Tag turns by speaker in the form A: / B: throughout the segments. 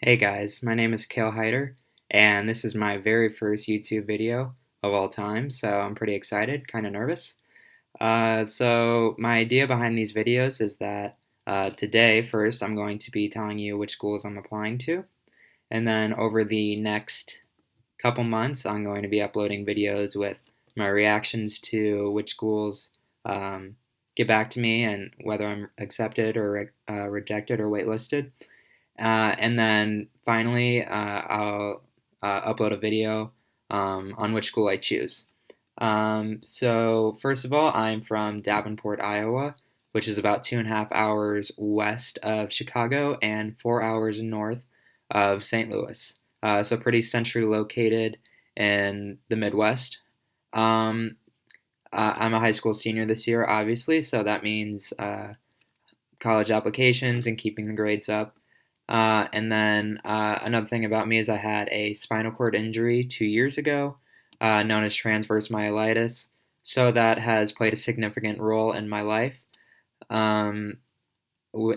A: Hey guys, my name is Kale Hyder, and this is my very first YouTube video of all time, so I'm pretty excited, kind of nervous. So my idea behind these videos is that today, first, I'm going to be telling you which schools I'm applying to, and then over the next couple months, I'm going to be uploading videos with my reactions to which schools um, get back to me and whether I'm accepted or rejected or waitlisted. And then finally, I'll upload a video on which school I choose. So first of all, I'm from Davenport, Iowa, which is about 2.5 hours west of Chicago and 4 hours north of St. Louis. So pretty centrally located in the Midwest. Um, I'm a high school senior this year, obviously, so that means college applications and keeping the grades up. And then another thing about me is I had a spinal cord injury 2 years ago, known as transverse myelitis. So that has played a significant role in my life. Um,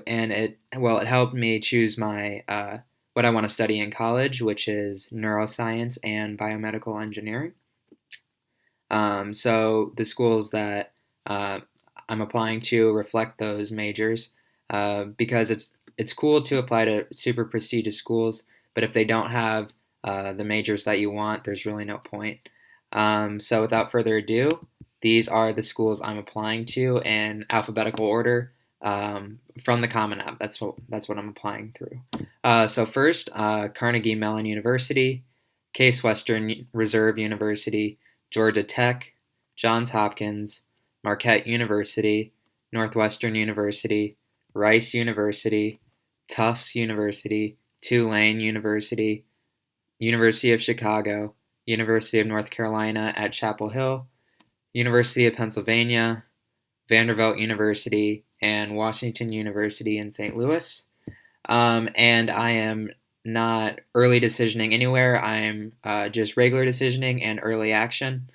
A: and it helped me choose my what I want to study in college, which is neuroscience and biomedical engineering. So the schools that uh, I'm applying to reflect those majors because it's cool to apply to super prestigious schools, but if they don't have the majors that you want, there's really no point. So without further ado, these are the schools I'm applying to in alphabetical order from the Common App. That's what I'm applying through. So first, Carnegie Mellon University, Case Western Reserve University, Georgia Tech, Johns Hopkins, Marquette University, Northwestern University, Rice University, Tufts University, Tulane University, University of Chicago, University of North Carolina at Chapel Hill, University of Pennsylvania, Vanderbilt University, and Washington University in St. Louis. And I am not early decisioning anywhere. I'm just regular decisioning and early action.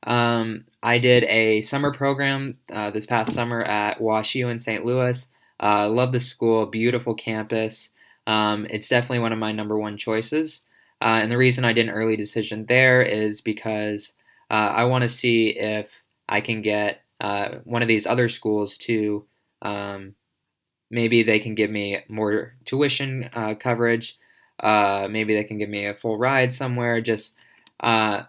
A: I did a summer program this past summer at WashU in St. Louis. Love the school, beautiful campus. It's definitely one of my number one choices. And the reason I did an early decision there is because I want to see if I can get one of these other schools to um, maybe they can give me more tuition coverage. Maybe they can give me a full ride somewhere. Just I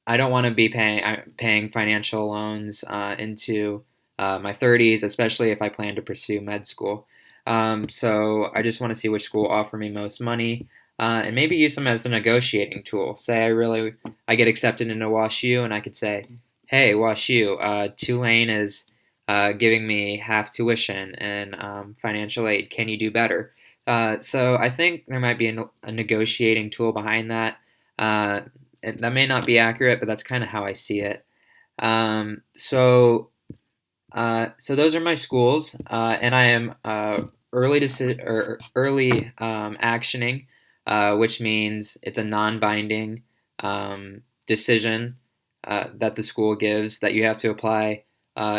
A: don't want to be paying financial loans into my 30s, especially if I plan to pursue med school. So I just want to see which school offer me most money, and maybe use them as a negotiating tool. Say I get accepted into WashU, and I could say, "Hey, WashU, Tulane is giving me half tuition and financial aid. Can you do better?" So I think there might be a negotiating tool behind that. And that may not be accurate, but that's kind of how I see it. So those are my schools, and I am early actioning, which means it's a non-binding decision that the school gives that you have to apply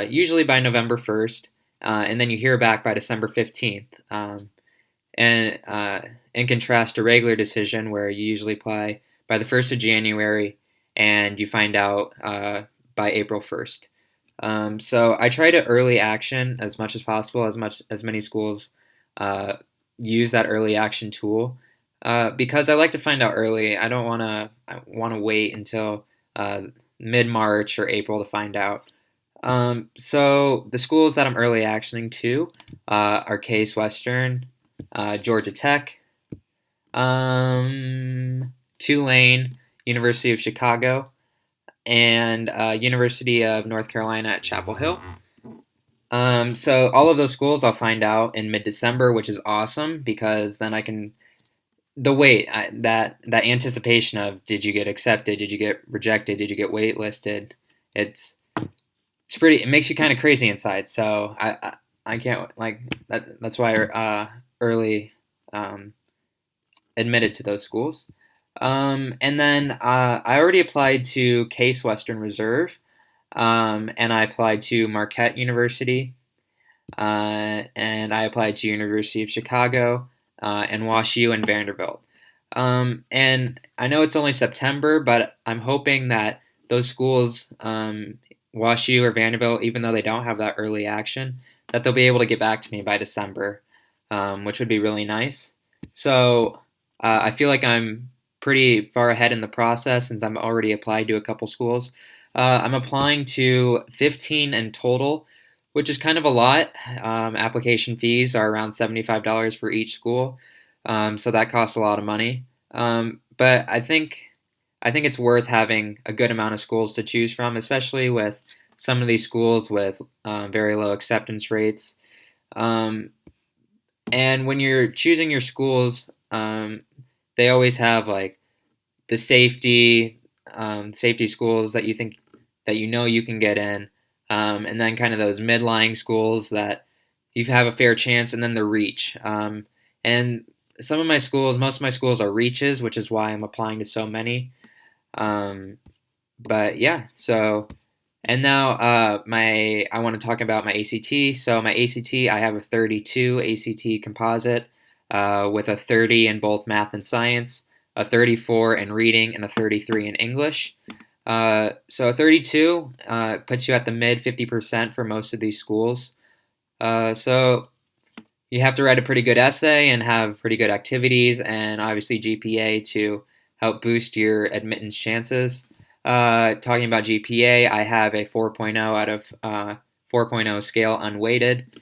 A: usually by November 1st, and then you hear back by December 15th. And in contrast to regular decision, where you usually apply by the 1st of January and you find out by April 1st. So I try to early action as much as possible, as many schools use that early action tool because I like to find out early. I want to wait until mid March or April to find out. So the schools that I'm early actioning to are Case Western, Georgia Tech, Tulane, University of Chicago, and University of North Carolina at Chapel Hill. So all of those schools I'll find out in mid-December, which is awesome because then I can that anticipation of did you get accepted, did you get rejected, did you get waitlisted, it's it makes you kind of crazy inside. So I can't like that. That's why early admitted to those schools. And then I already applied to Case Western Reserve, and I applied to Marquette University, and I applied to University of Chicago, NYU and Vanderbilt. And I know it's only September, but I'm hoping that those schools, WashU or Vanderbilt, even though they don't have that early action, that they'll be able to get back to me by December, which would be really nice. So I feel like I'm pretty far ahead in the process since I'm already applied to a couple schools. I'm applying to 15 in total, which is kind of a lot. Application fees are around $75 for each school, so that costs a lot of money. But I think it's worth having a good amount of schools to choose from, especially with some of these schools with very low acceptance rates. Um, and when you're choosing your schools, they always have like the safety schools that you think that you know you can get in, and then kind of those mid-lying schools that you have a fair chance, and then the reach. And some of my schools, most of my schools are reaches, which is why I'm applying to so many. Um, but yeah, so and now my I want to talk about my ACT. So my ACT, I have a 32 ACT composite with a 30 in both math and science, a 34 in reading, and a 33 in English. So a 32 puts you at the mid 50% for most of these schools. So you have to write a pretty good essay and have pretty good activities and obviously GPA to help boost your admittance chances. Talking about GPA, I have a 4.0 out of 4.0 scale unweighted,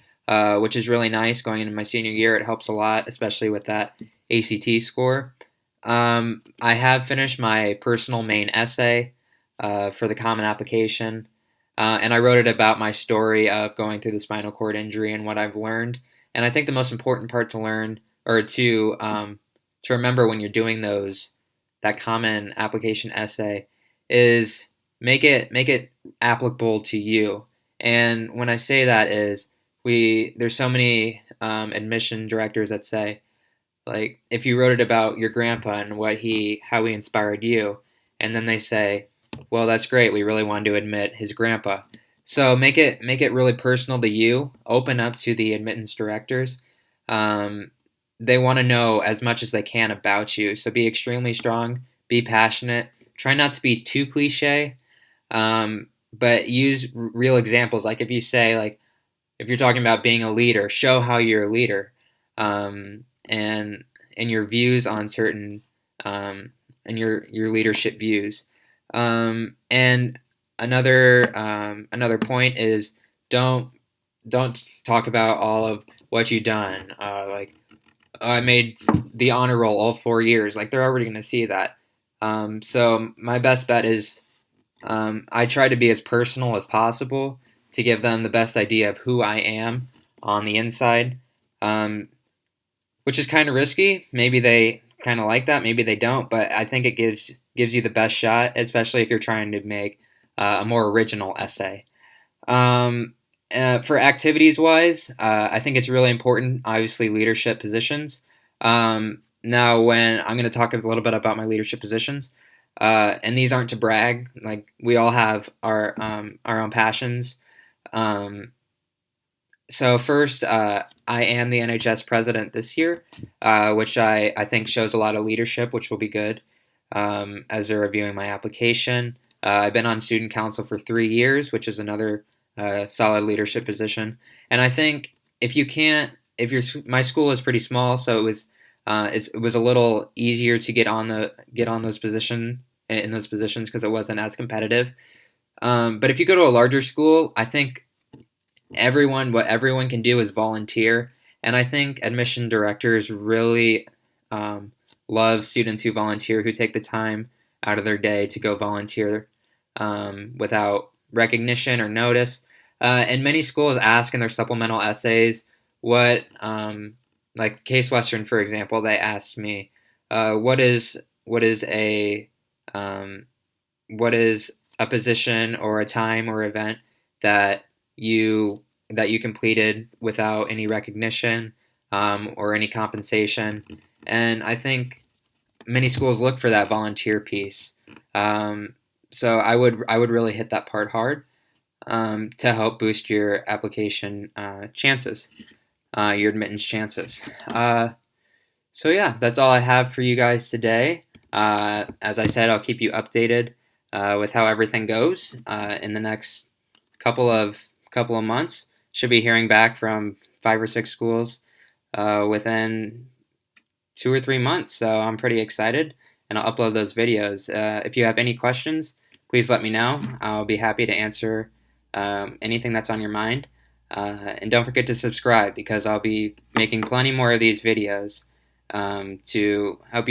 A: which is really nice going into my senior year. It helps a lot, especially with that ACT score. I have finished my personal main essay for the common application, and I wrote it about my story of going through the spinal cord injury and what I've learned. And I think the most important part to learn or to remember when you're doing that common application essay is make it applicable to you. And when I say that is there's so many admission directors that say like if you wrote it about your grandpa and how he inspired you, and then they say, well, that's great, we really wanted to admit his grandpa. So make it really personal to you. Open up to the admittance directors. um, they want to know as much as they can about you, so be extremely strong, be passionate, try not to be too cliche, but use real examples. Like if you say like if you're talking about being a leader, show how you're a leader, and your views on certain and your leadership views. And another point is don't don't talk about all of what you've done. Like I made the honor roll all 4 years. Like they're already going to see that. So my best bet is I try to be as personal as possible to give them the best idea of who I am on the inside, um, which is kind of risky. Maybe they kind of like that, maybe they don't, but I think it gives you the best shot, especially if you're trying to make a more original essay. Um, for activities wise, I think it's really important, obviously, leadership positions. Now, when I'm going to talk a little bit about my leadership positions, and these aren't to brag, like we all have our own passions. Um, so first, I am the NHS president this year, which I think shows a lot of leadership, which will be good as they're reviewing my application. I've been on student council for 3 years, which is another solid leadership position. And I think if you can't, if your my school is pretty small, so it was a little easier to get on those position in those positions because it wasn't as competitive. But if you go to a larger school, I think what everyone can do is volunteer, and I think admission directors really love students who volunteer, who take the time out of their day to go volunteer without recognition or notice. And many schools ask in their supplemental essays what, like Case Western, for example, they asked me, what is um, what is a position or a time or event that you that you completed without any recognition or any compensation. And I think many schools look for that volunteer piece. Um, so I would really hit that part hard to help boost your application chances, your admittance chances. So yeah, that's all I have for you guys today. As I said, I'll keep you updated with how everything goes in the next couple of months. Should be hearing back from 5 or 6 schools within 2 or 3 months. So I'm pretty excited, and I'll upload those videos. If you have any questions, please let me know. I'll be happy to answer anything that's on your mind. And don't forget to subscribe because I'll be making plenty more of these videos to help you.